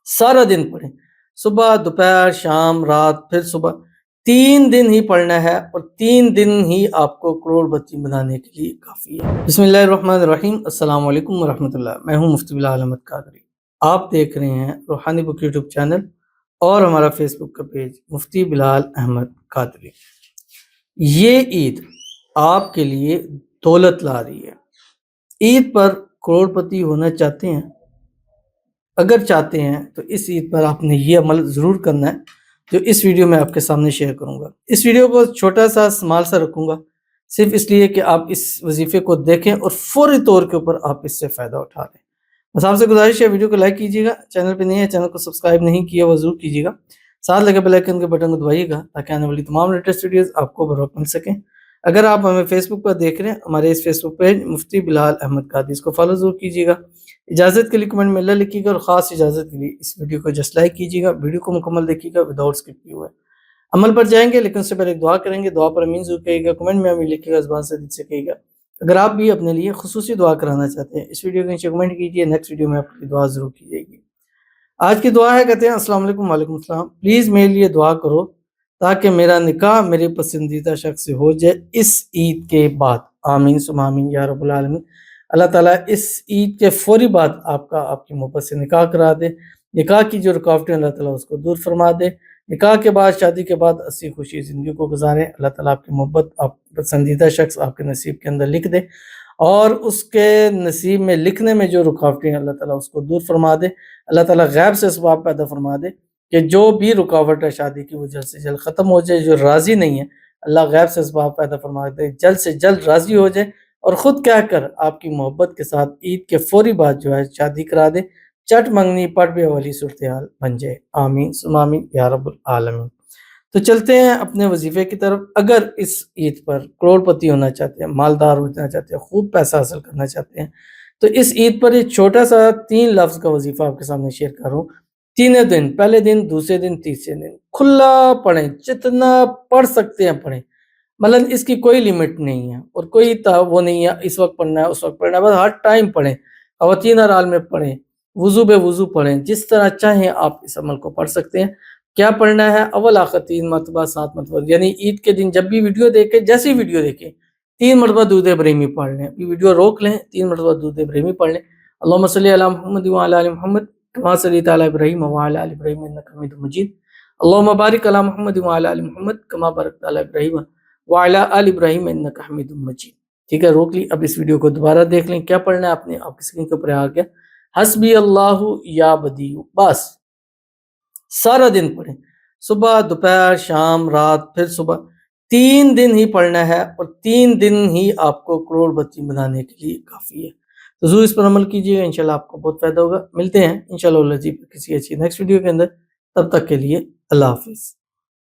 सारा दिन पढ़ें, सुबह, दोपहर, शाम, रात, फिर सुबह। 3 दिन ही पढ़ना है और 3 दिन ही आपको करोड़पति बनाने के लिए काफ़ी है। बिस्मिल्लाहिर्रहमानिर्रहीम, अस्सलाम वालेकुम वरहमतुल्लाह। मैं हूँ मुफ्ती बिलाल अहमद कादरी। आप देख रहे हैं रूहानी बुक यूट्यूब चैनल और हमारा फेसबुक का पेज मुफ्ती बिलाल अहमद कादरी। ये ईद आपके लिए दौलत ला रही है। ईद पर करोड़पति होना चाहते हैं? अगर चाहते हैं तो इस ईद पर आपने ये अमल ज़रूर करना है जो इस वीडियो में आपके सामने शेयर करूंगा। इस वीडियो को छोटा सा स्मॉल सा रखूंगा सिर्फ इसलिए कि आप इस वजीफे को देखें और फौरी तौर के ऊपर आप इससे फ़ायदा उठा लें। बस आपसे गुजारिश है, वीडियो को लाइक कीजिएगा, चैनल पे नहीं है चैनल को सब्सक्राइब नहीं किया वो ज़रूर कीजिएगा, साथ लगे बेल आइकन के बटन को दबाइएगा ताकि आने वाली तमाम लेटेस्ट वीडियोज़ आपको बर वक्त मिल सकें। अगर आप हमें फेसबुक पर देख रहे हैं, हमारे इस फेसबुक पेज मुफ्ती बिलाल अहमद कादरी, इसको फॉलो ज़रूर कीजिएगा। इजाज़त के लिए कमेंट में अल्लाह लिखिएगा और ख़ास इजाज़त के लिए इस वीडियो को जस्ट लाइक कीजिएगा। वीडियो को मुकम्मल देखिएगा विदाउट स्किप किए हुए। अमल पर जाएंगे लेकिन उससे पहले एक दुआ करेंगे। दुआ पर आमीन ज़रूर कहिएगा, कमेंट में आमीन लिखिएगा, ज़ुबान से दिल से कहिएगा। अगर आप भी अपने लिए खुसूसी दुआ कराना चाहते हैं, इस वीडियो के नीचे कमेंट कीजिए, नेक्स्ट वीडियो में आपकी दुआ ज़रूर की जाएगी। आज की दुआ है, कहते हैं अस्सलाम वालेकुम, वालेकुम अस्सलाम, प्लीज़ मेरे लिए दुआ करो ताकि मेरा निकाह मेरे पसंदीदा शख्स से हो जाए इस ईद के बाद। आमीन सुम्मा आमीन या रब्बुल आलमीन। अल्लाह ताला इस ईद के फौरी बाद आपकी मोहब्बत से निकाह करा दे। निकाह की जो रुकावटें अल्लाह ताला उसको दूर फरमा दे। निकाह के बाद, शादी के बाद हंसी खुशी ज़िंदगी को गुजारें। अल्लाह ताला आपकी मोहब्बत, आप पसंदीदा शख्स आपके नसीब के अंदर लिख दे और उसके नसीब में लिखने में जो रुकावटें हैं अल्लाह ताला उसको दूर फरमा दे। अल्लाह ताला गैब से असबाब पैदा फरमा दे कि जो भी रुकावट है शादी की वो जल्द से जल्द ख़त्म हो जाए। जो राज़ी नहीं है अल्लाह गैब से असबाब पैदा फरमा दे, जल्द से जल्द राज़ी हो जाए और ख़ुद कहकर आपकी मोहब्बत के साथ ईद के फौरी बाद जो है शादी करा दे। चट मंगनी पट ब्याह वाली सूरत हाल बन जाए। आमीन सुम्मा आमीन या रब्बुल आलमीन। तो चलते हैं अपने वजीफे की तरफ। अगर इस ईद पर करोड़पति होना चाहते हैं, मालदार होना चाहते हैं, खूब पैसा हासिल करना चाहते हैं, तो इस ईद पर एक छोटा सा 3 लफ्ज़ का वजीफा आपके सामने शेयर कर रहा हूँ। तीनों दिन, पहले दिन, दूसरे दिन, तीसरे दिन खुला पढ़ें, जितना पढ़ सकते हैं पढ़ें। मतलब इसकी कोई लिमिट नहीं है और कोई वो नहीं है इस वक्त पढ़ना है उस वक्त पढ़ना है, बस हर टाइम पढ़ें। ख़वातीन हर हाल में पढ़ें, वुज़ू बेवुज़ू पढ़ें, जिस तरह चाहें आप इस अमल को पढ़ सकते हैं। क्या पढ़ना है? अव्वल आखिर 3 मरतबा 7 मरतबा, यानी ईद के दिन जब भी वीडियो देखें, जैसी वीडियो देखें 3 मरतबा दुरूद इब्राहिमी पढ़ लें। अभी वीडियो रोक लें, 3 मरतबा दुरूद इब्राहिमी पढ़ लें। अल्लाहुम्मा सल्ली अला मुहम्मद व अला आलि मुहम्मद कमा सल्लैता अला इब्राहीम व अला आलि इब्राहीम इन्नका हमीदुम मजीद। अल्लाहुम्मा बारिक अला मुहम्मद व अला आलि मुहम्मद कमा बारकता अला इब्राहीम व अला आलि इब्राहीम इन्नका हमीदुम मजीद। ठीक है, रोक ली। अब इस वीडियो को दोबारा देख लें। क्या पढ़ना है आपने? आपकी स्क्रीन के ऊपर आ गया, हस्बी अल्लाहु या बदीउ। बस सारा दिन पढ़ें, सुबह, दोपहर, शाम, रात, फिर सुबह। 3 दिन ही पढ़ना है और 3 दिन ही आपको करोड़पति बनाने के लिए काफ़ी है। तो ज़रूर इस पर अमल कीजिएगा, इंशाल्लाह आपको बहुत फ़ायदा होगा। मिलते हैं इंशाल्लाह किसी अच्छी नेक्स्ट वीडियो के अंदर। तब तक के लिए अल्लाह हाफ़िज़।